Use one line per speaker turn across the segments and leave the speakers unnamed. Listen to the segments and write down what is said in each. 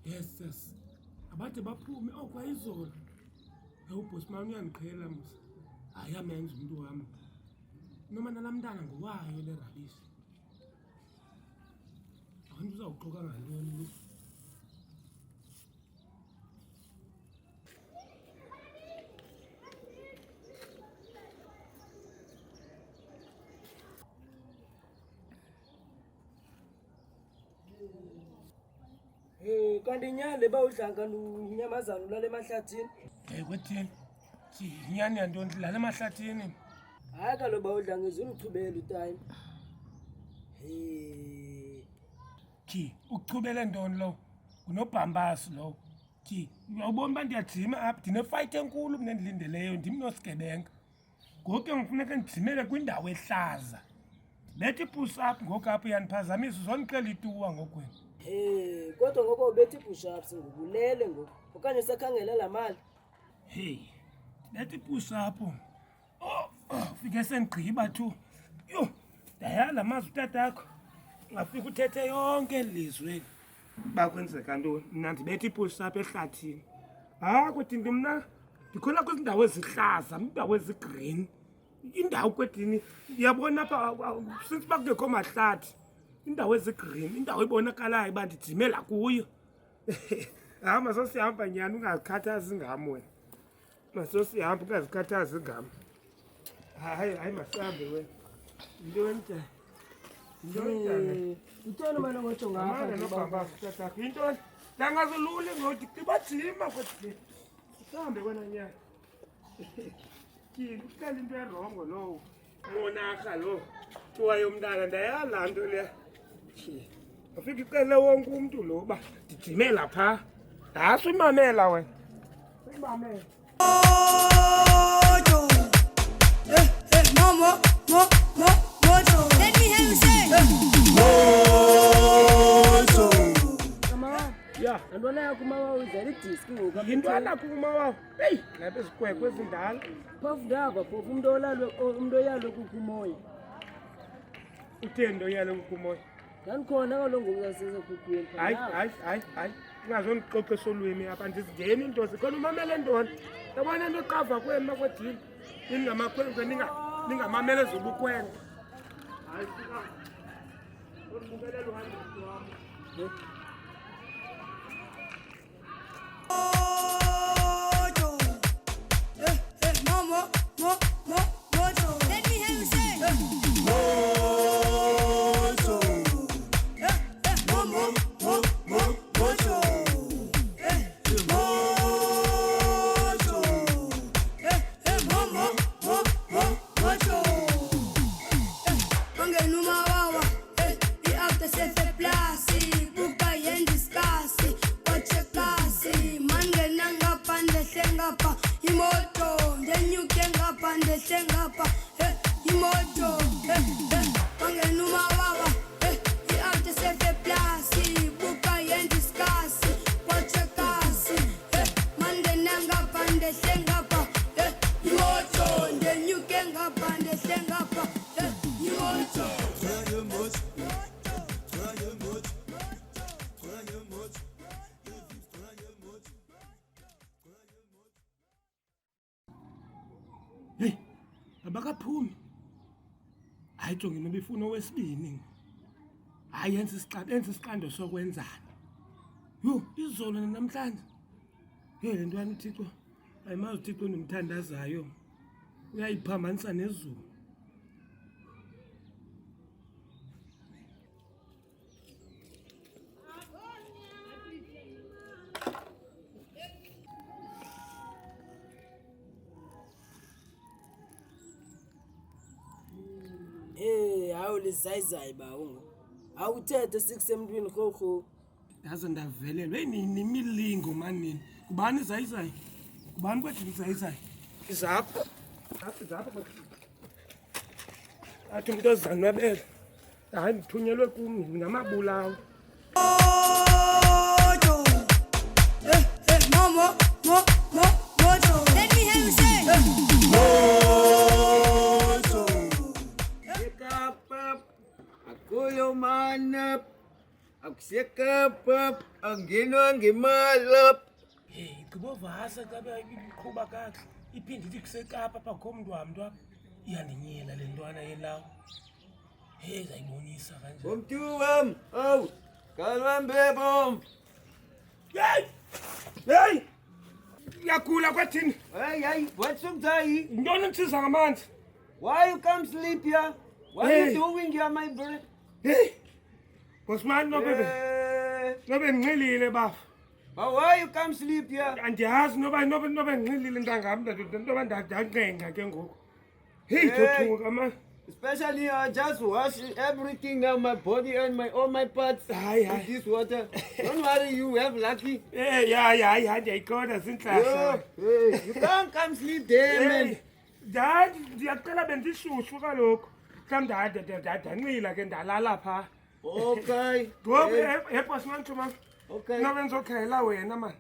Yes, yes. Abade baphume okwayizolo. Ubhosi mama uyandiqhela mos. Ayamenza umuntu wami. Noma nalamntana ngowayo le rubbish. Abantu uzawuxoka ngaloni lo.
Kanti inyale bawudlanga lunyamazana ulale emahlathini.
Kwethini? Inyani yantoni dlala emahlathini?
Hayi kaloku bawudlanga izuluchubela utime.
Ukuchubela ntoni lo? Unobhambasi lo. Uyawubona uba ndiyajima apha, ndine-fight enkulu mna endilindeleyo, ndim nosigebenga. Ngoku ke ngifuneka ndijimele kwindawo ehlaza. Ndibethe i-push up ngoku apha uyaniphazamisa, uzondixela ituwa ngoku wena.
Kodwa ngoku ubethe i-push ups ngoku ulele ngoku. Okanye usakhangela laa mali.
Ndibethe i-push up. Ufike sendigqiba tu. Yho, ndayala mazi utatakho. Ungafika uthethe yonke elizweni. Uba kwenzeka ntoni? Mna ndibethe i-push up ehlathini. Kwethini mna ndikhona kwizindawo ezihlaza, iindawo ezigreen. Indawo kwethini uyabona apha since uba kungekho mahlathi. Indawo ezigreen, indawo ibonakalayo uba ndijimela kuyo. Masosihamba nyani ungazikhathazi ngam wena. Masosihamba ungazikhathazi ngam. Hayi masihambe wena. Yintoni njani?
Yintoni manje ngotsho ngapha
nobhambasi yintoni? Ndangazulule ngoti ndibajima kwethini. Sihambe wena nyani. Uhlala into erongo lowo. Monarha lo. Kuthiwa yomntana ndayala nto leya. Afika icele wonke umntu lo uba ndijimela phaa. Suyimamela wena. Suyimamela.
Let me hear you say.
Ya, antwana yakho umawa udlala idiski ngoku.
Yintwana kumawa. Hey, lapha ezikwekwe ezindala.
Phofu ndava phofu umuntu oyalwe kukumoya.
Utheni into oyalwe kukumoya?
Ndandikhona kaloku ngoku zasezekhukhwini.
Hayi. Ungazondixoxisa olwimi apha ndizingeni into zikhona umamele ntoni. Yabona into eqava kwenu makwedini. Nini ngamakhwenkwe ningamamele ezobukhwenkwe. Hayi sika. Uzibukelela uhambe wami.
Let me hear you say. Imoto, then you can up and the thing up. Imoto, Panganuma Wawa, you have to set the plassi, Buka and discuss, watch a cassi, Mandananga and the thing up. Imoto, then you can up and the thing up. Imoto.
Abakaphumi. Hayi jonge noba ifuna owesibini. Hayi yenza isiqando sokwenzana. Yho, izolo namhlanje. Le ntwana uThixo. Ayimazi uThixo ndimthandazayo. Uyayiphambanisa nezulu.
Hawu lizayizayi ba ungo. Awuthethe sikusemntwini khokho.
Yaze ndavelelwe nini imilingo manini. Kubani izayizayi? Kubani kwethini izayizayi? Izapha. Zapha. Athi umuntu ozanwabela. Hayi ndithunyelwe kum ngamabulawo.
Let me hear you say.
Akuyo man,
sekapa angenwa ngemali.
Hey, ngibovasa kabe iqhuba kahle. Iphinde ithi kusekapa apha kho mntu wami apha. Iyandinyela le ntwana yelawo. Hey, zayibonisa kanje.
Umntu wam, awu, kalwambebo.
Hey! Hey! Yakula kwathini?
Hey, what's up, Jai?
Ntoni nisiza ngamanzi?
Why you come sleep here? What are you doing here, my brother?
Hey! Bosman no bebe.
Hey,
Nobe ngilile bafu.
but why you come sleep here?
Andiyazi nobe ngilile ntangami ntoba ndadanqenga ke ngoku. Hey,
Hey.
thothuka man.
Especially I just wash everything now, my body and all my parts
Hayi,
with this water. Don't worry, you have lucky.
Hey, hayi ndiyayiqonda zinhlahla.
Hey, you can't come sleep there, man.
Hey, dad, ndiyacela bendishushu kaloku. Mhlawumbi ndancila ke ndalala phaa.
Okay.
Ngoku
Hey,
bosman Thuma.
okay.
Nobe ngizokhela wena man.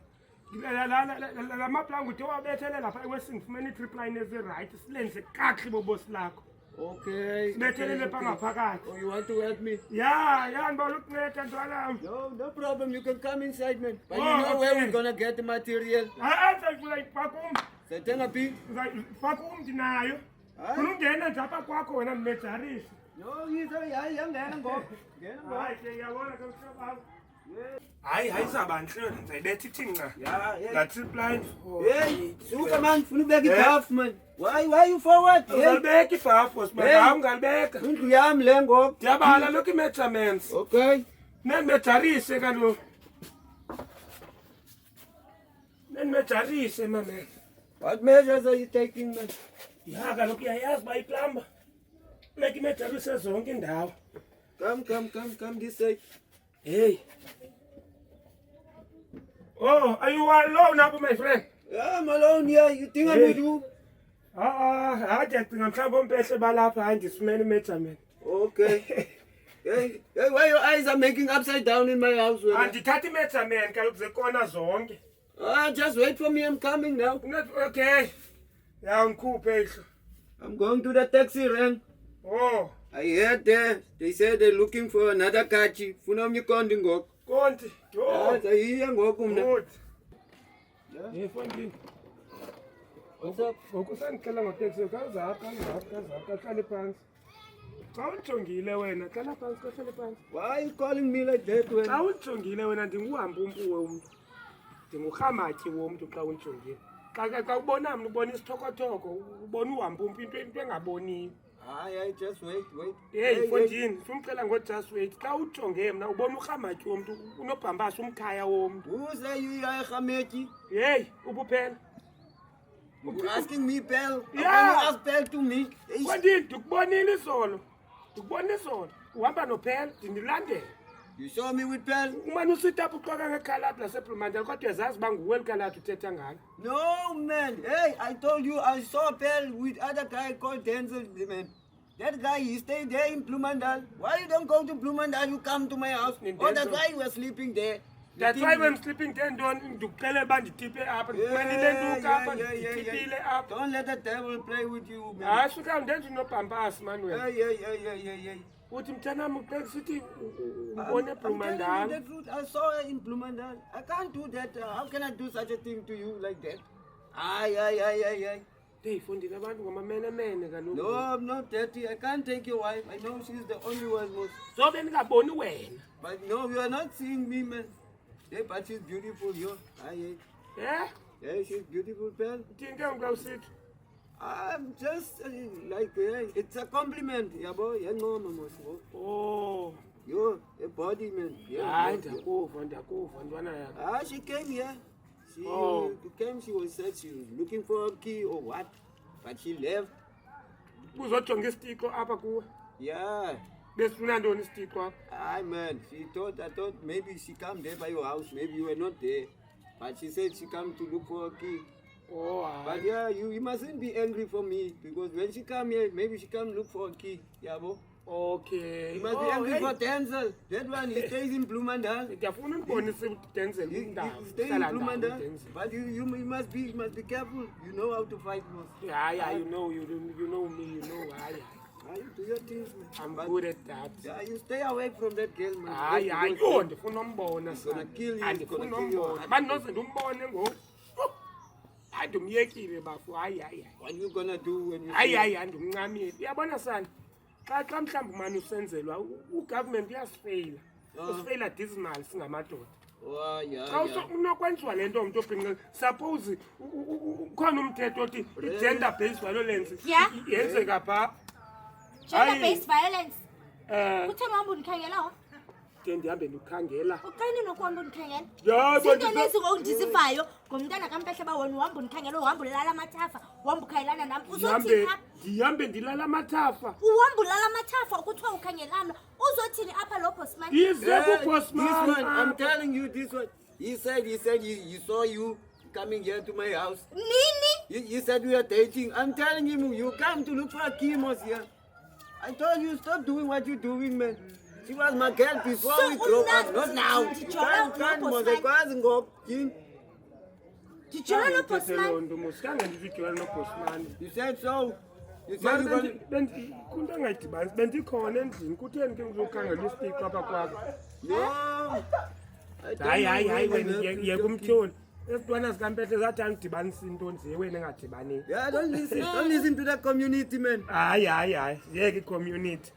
La maplangu ude wabethele lapha ewesini fumene i-trip line ezi-right silenze kakuhle bobosi lakho.
Okay.
Sibethelele pha ngaphakathi.
Oh, you want to help me?
Ya ndibona ukunceda ntwanam.
No problem. You can come inside, man. But
Oh,
you know where
okay.
we're gonna get the material.
Fakum.
Setting P.
Fakum ndinayo.
Hayi.
Funa ungena nje apha kwakho wena ndimejarisi.
No, he's a young man. Go.
Hayi ke yabona ke mhlobam. Hayi zabanhle ndizayibetha ithinqa.
Yeah.
La trip line.
Hey, suka man. Funa ubeka ibhafu, man. Why you forward? Hey,
Uzalibeka ibhafu bosman.
Hey.
Hawu ngalibeka.
indlu yami le ngoku.
Ndiyabala lokhu i-measurements.
Okay.
Nendimejarise kaloku. Nendimejarise mama.
What measures are you taking, man?
Ya kaloku uyayazi uba iplamba. Funeka imejarise zonke iindawo.
Come this side.
Hey. Oh, are you alone now, my friend?
Yeah, I'm alone here. You think I'm with you?
Hayi ndiyacinga mhlawumbi ompehle balapha hayi ndisifumene imeasurement.
Okay. Hey, why your eyes are making upside down in my house? Wena?
Andithatha imeasurement kaloku zekona zonke.
Just wait for me. I'm coming now.
Okay. Ya ngikhuphe ihlo.
I'm going to the taxi rank.
Oh,
I heard there. They said they're looking for another kachi. Funa umnikondi ngoku.
konti. Oh,
Sayiya ngoku mna.
good. Hey, fondini.
What's up?
Ngoku sandicela ngoteksi kazapha hlale phansi. Xa undijongile wena hlala phansi kahlale phansi.
Why are you calling me like that,
Xa
wena?
undijongile wena ndinguhambe umpuwe umntu. Ndingurhamatyi womntu xa undijongile. Xa ubona mna ubona isithokothoko ubona uhambe umntu into engaboniyo.
Hayi, just wait.
Hey, fondini, sumcela ngo-just wait. Xa ujonge mna ubona urhamatyi womntu unobhambasa umkhaya womntu.
Who say you are a khameti?
Hey, ubuphela.
You asking me, Pell?
Yeah.
How can you ask Pell to me? Hey,
Fondini, ndikubonile izolo. Uhamba nophela, ndindilandela.
you saw me with Pell?
Umane usita apho uxoka ngekhaladi laseBlumandal kodwa uyazazi uba nguwe eli khaladi uthetha ngalo.
No, man. Hey, I told you I saw Pell with other guy called Denzel, man. That guy, he stayed there in Blumandal. Why you don't go to Blumandal? You come to my house. Oh, that's why you were sleeping there. You
That's
think
why
you-
when sleeping there ntoni ndikuxele uba nditipe apha ndikumelile ntuka apha nditipile apha.
Don't let the devil play with you, man.
Hayi suka ndenze unobhambasi mani wena.
Hey.
Uthi mntanam xa sithi ubone
I'm telling you
eBlumandal.
the truth. I saw her in Blumandal. I can't do that. How can I do such a thing to you like that? Ay.
Hey, fondini abantu ngamamenemene kaloku.
No, I'm not dirty. I can't take your wife. I know she's the only one most.
So bendingaboni wena.
But no, you are not seeing me, man. Yeah, but she's beautiful, yo. Ay.
Yeah?
Yeah, she's beautiful, pal.
Uthini ke ngoku usithi?
I'm just it's a compliment, yabo. Yangoma mos.
Oh.
Yo, a body, man.
Hayi ndiyakuva ntwana yam.
She came here. She
Oh.
came. Said she was looking for a key or what, but she left.
Uzojonga isitiko apha kuwe.
Yeah.
Besifuna ntoni isitiko apha?
Aye, man. I thought maybe she come there by your house. Maybe you were not there. But she said she come to look for a key.
Oh,
But
hayi.
yeah, you mustn't be angry for me because when she come here, maybe she come look for a key. Yeah, bo.
Okay.
You must be angry for Denzel. That one, he stays in Blumandal.
Ndiyafuna undibonise uDenzel
He
indawo.
stays in
Uhlala ndawo
Blumandal.
uDenzel.
But you must be careful. You know how to fight, boss.
Yeah, you know me, you know, hayi.
You do your things, man.
I'm
But,
good at that.
yeah, you stay away from that girl, man.
Hayi
Because
yho ndifuna umbona
gonna kill you,
andifuna
gonna kill you.
umbona bandinoze ndimbone ngoku hayi ndimyekile bafu hayi
What you gonna do when you
hayi andimncamile uyabona sani xa mhlawumbi umane usenzelwa ugovernment uyasifeyila usifeyila dismal singamadoda
Oh, yeah,
xa
yeah.
unokwenziwa le nto umntu obhinqile suppose ukhona umthetho othi i-gender based violence
Yeah.
yenzeka phaa
Gender based violence.
um
Kutheni uhamba undikhangela?
ke ndihambe ndikhangela
Uqine nokuhamba undikhangela?
Ya,
Zinto lezi ondisivayo ngomntana kaMpehla ba wena uhamba undikhangela uhamba ulala amathafa uhamba ukhayelana nami uzothini apha?
ndihambe ndilala amathafa
Uhamba ulala amathafa ukuthiwa ukhangelana uzothini apha lo bossman?
ize
Hey, this
kubosman
one, I'm telling you this one. He said he saw you coming here to my house.
Nini?
He said we are dating. I'm telling him you come to look for chemos here. I told you stop doing what you're doing, man. She was my girl before
So
we broke up,
una-
not now. You
Ndijola
can't
uno
mose kwazi ngoku.
Ndijola lo bossman.
musikange ndividiyola nobosman
You said so. You said you're gonna...
kunto engayidibani bendikhona endlini kutheni ke ngizokhangela isitiqo apha kwakho
No. I told
hayi
you
wena
nothing.
yeka umtyholi ezintwana zikampethe zathi andidibanisa into nje wena engadibaniyo
Yeah, don't listen to the community, man.
hayi yeka i-community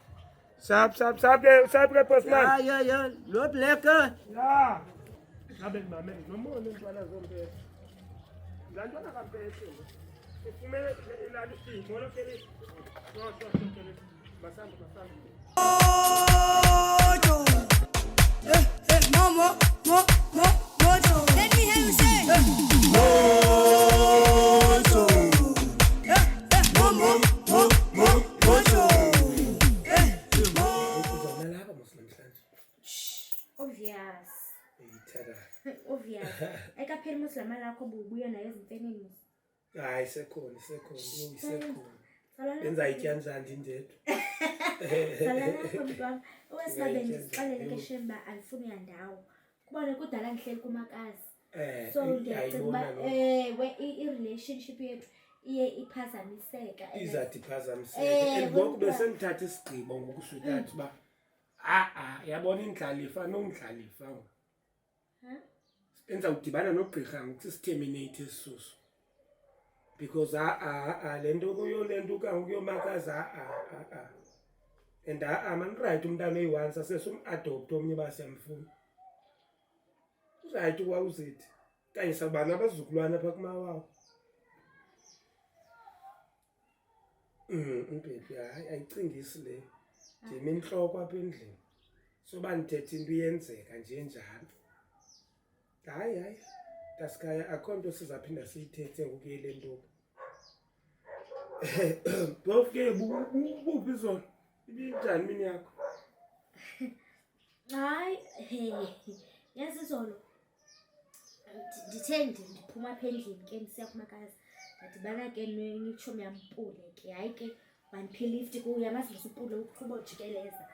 sapke bosman
Yeah. Lo blacker.
ya ngabe ndimamele nomona iintwana zompethe laa ntwana kampethe ifumene ilali isimo lokele masambe
Mojo. Mojo. Let me hear you say. Mojo. Mojo.
uzawunalapha mos namhlanje
Obvious.
eyithetha
Obvious. Ekapheli muslama lakho bubuya nayo ezimfeneni mus.
hayi sekhona isekhona
Salala.
benzayitya njani ndindedwa
Salala mntwana. Owesibabeni ndisixelele ke shemba alifuni yandawo. Kubona kudala ngihleli kumakazi. So ndiyacinga uba i-relationship yethu iye iphazamiseka.
izadiphazamiseka and ngoku besendithatha isigqibo ngokuswitathi uba yabona indlalifa nongidlalifa benzawudibana nogqirha ngokusisiterminate esisuso because le nto ukuyomakazi and manirayithi umntana oyi-one sasesum-adopte omnye uba siyamfuna urayithi uwawuzithi kanye sabana abazukulwana apha kumawawo umpephi hayi ayicingisi leyo ndimi intloko apha endlini soba ndithetha into iyenzeka nje njalo hayi Daskaya akho nto sizaphinda siyithethe ngokuyele nto bofike buphi zona ibinjani mini yakho
Hayi yazi izolo ndithe ndiphuma apha endlini ke ndisiya kumakazi ndadibana ke nitshomi yampule ke hayi ke waniphi lift uyamazi ngisupule uqhuba ujikeleza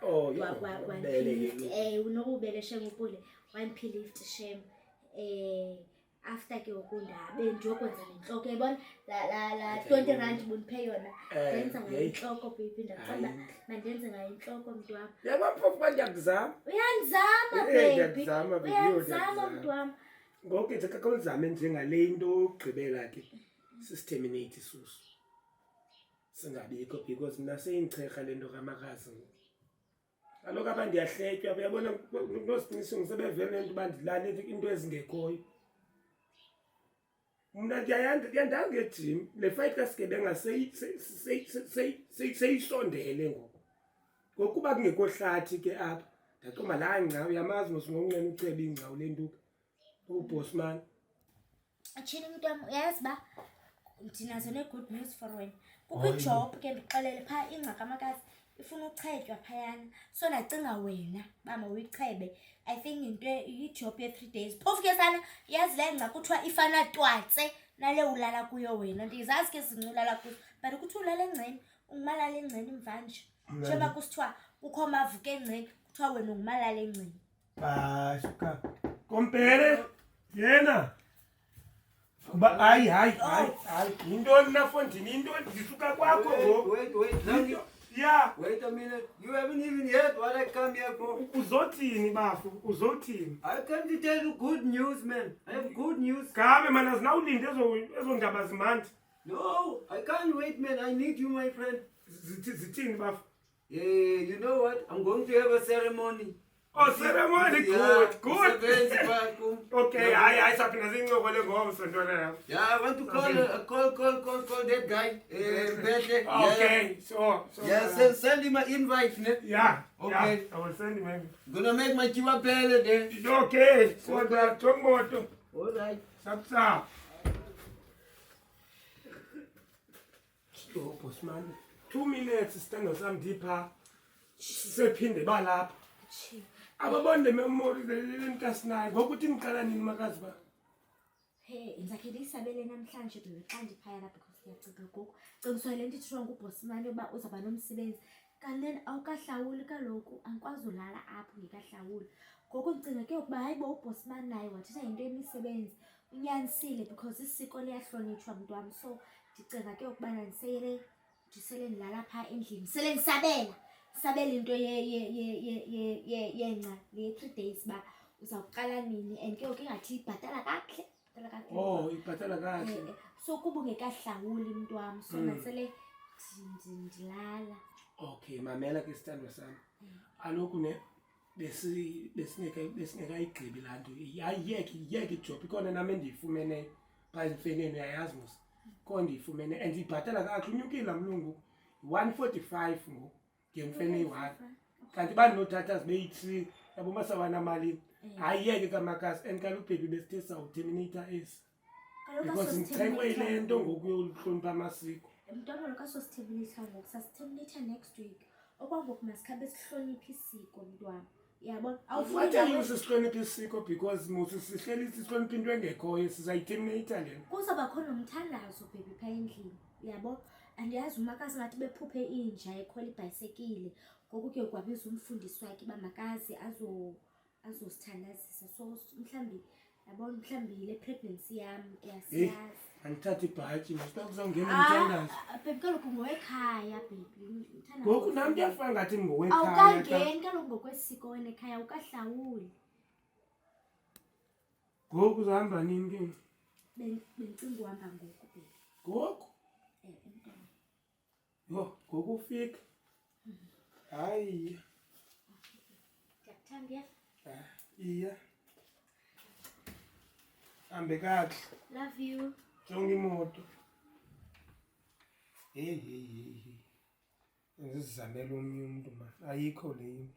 unobubele shem upule waniphi lift shem after ke ukundabe ndiyokwenza nentloko yabona la 20 rand bundiphe yona ndenza ngayo intloko baby ndacela mandenze ngayo intloko mntu wam
yabaphofu bandiyakuzama
uyandizama baby
ndiyakuzama
uyandizama mntu wam
ngoku ke kakawuzame njengale into yokugqibela ke sisiterminate isusu singabikho because mna seyindicherha le nto kamakazi kaloku aba ndiyahletywa uyabona nosinisi sebevele nto uba ndilale into ezingekhoyo mna ndiyandangejim le fight kaSigebenga seyisondele ngoku ngokuba kungekho hlathi ke apha ndaqomba laa ngca uyamazi ngosingonqena uceba ingca ule ntuka ubosman
atshini mntu wam uyazi uba ndinazo ne-good news for wena kukho ijob ke ndixelele phaa ingca kamakazi ifuna uchetywa phayana so ndacinga wena bama uyichebe I think into ijob ye-3 days phofu ke sana yazi le ngca kuthiwa ifana twatse nale ulala kuyo wena ndizazi ke zinculala kuzo but kuthiwa ulala engceni ungumalala engceni mvanje njengoba kusithiwa kukho mavuka engceni kuthiwa wena ungumalala engceni
suka kompere yena kuba hayi yintoni nafondini into ndisuka kwakho ngoku
Wait.
Yeah.
Wait a minute. You haven't even heard what I come here for.
Uzothini bafu? Uzothini?
I come to tell you good news, man. I have good news.
Kabe man azinawulinde ezo ndaba zimandi.
No, I can't wait, man. I need you, my friend.
Zithini bafu?
You know what? I'm going to have a ceremony.
Oh, ceremony, good.
Sebenzi bakho.
Okay, hayi saphinda sincokole ngomso ntwana yam.
Yeah, I want to call that guy. Behle.
Okay, so.
Yeah, send him an invite, ne?
Yeah.
Okay.
Yeah, I will send him in.
Gonna make my chiwa pele there.
Okay, so that Tongoto.
All right.
Sap. Oh, postman. 2 minutes stand some deeper. Sephinde balapha. Ababonde memory lentasinayo ngokuthi niqala nini makazi ba?
Hey, ngizakhe ndisabele namhlanje bebe xa ndiphayana because ndiyacinga ngoku. Cingiswa le nto ithethwa ngubhosmane uba uzawuba nomsebenzi. Kanti awukahlawuli kaloku angikwazi ulala apho ngekahlawuli. Ngoku ndicinga ke ukuba hayibo ubhosmane naye wathetha into yemisebenzi. Unyanisile because isiko liyahlonitshwa mntwam. So ndicinga ke ukuba ndisele ndilala phaa endlini. Sele ndisabela. Sabela into yenqa le 3 days ba uzawuqala nini and ke ingathi ibhatala kahle.
Oh, ibhatala kahle.
So kuba ungekahlawuli mntwam so nasele ndilala.
Okay, mamela ke sithandwa sami. Aloku ne besingekayigqibi laa nto. Yiyeke ijob ikhona nami endiyifumene phaa emfeneni uyayazi mos. Khona ndiyifumene and ibhatala kahle unyukile mlungu 145 ngoku. Ngiyemfene i-1. Kanti banothatha zibe-3 yabo masabana mali. Ayiyeke kamakasi and kaloku baby besithe sawuterminator esi. Because ngicekwe ile nto ngoku yohlonipha amasiko.
Mntwana lo kasositerminator ngoku sasiterminator next week. Okwangoku masikhabe sihloniphe isiko mntwana. Yabona
awufuthi usisihloniphe isiko because musi sihleli sihloniphe into engekhoyo sizayiterminator le.
Kuzawuba khona umthandazo baby phaa endlini. Yabo andiyazi umakasi ngathi bephuphe inja ekhwela ibhayisekile. Ngoku ke kwabiza umfundisi wakhe uba makazi azosithandazisa. So mhlawumbi yabona mhlawumbi le pregnancy yami yasiyazi.
Angithatha ibhatyi mhlawumbi kuzongena umthandazo.
Baby kaloku ngowekhaya baby.
Ngoku nami ndiyafanga ngathi ngowekhaya.
Awukangeni kaloku ngokwesiko wena ekhaya ukahlawuli.
Ngoku uzahamba nini ke?
Bendicinga uhamba ngoku baby.
Ngoku? Yo, ngoku ufika. Hayi.
Ndiyakuthanda ya.
Iya. Hambe kahle.
Love you.
Jonga imoto. Hey. Ngizizamela omnye umuntu ma. Ayikho le into.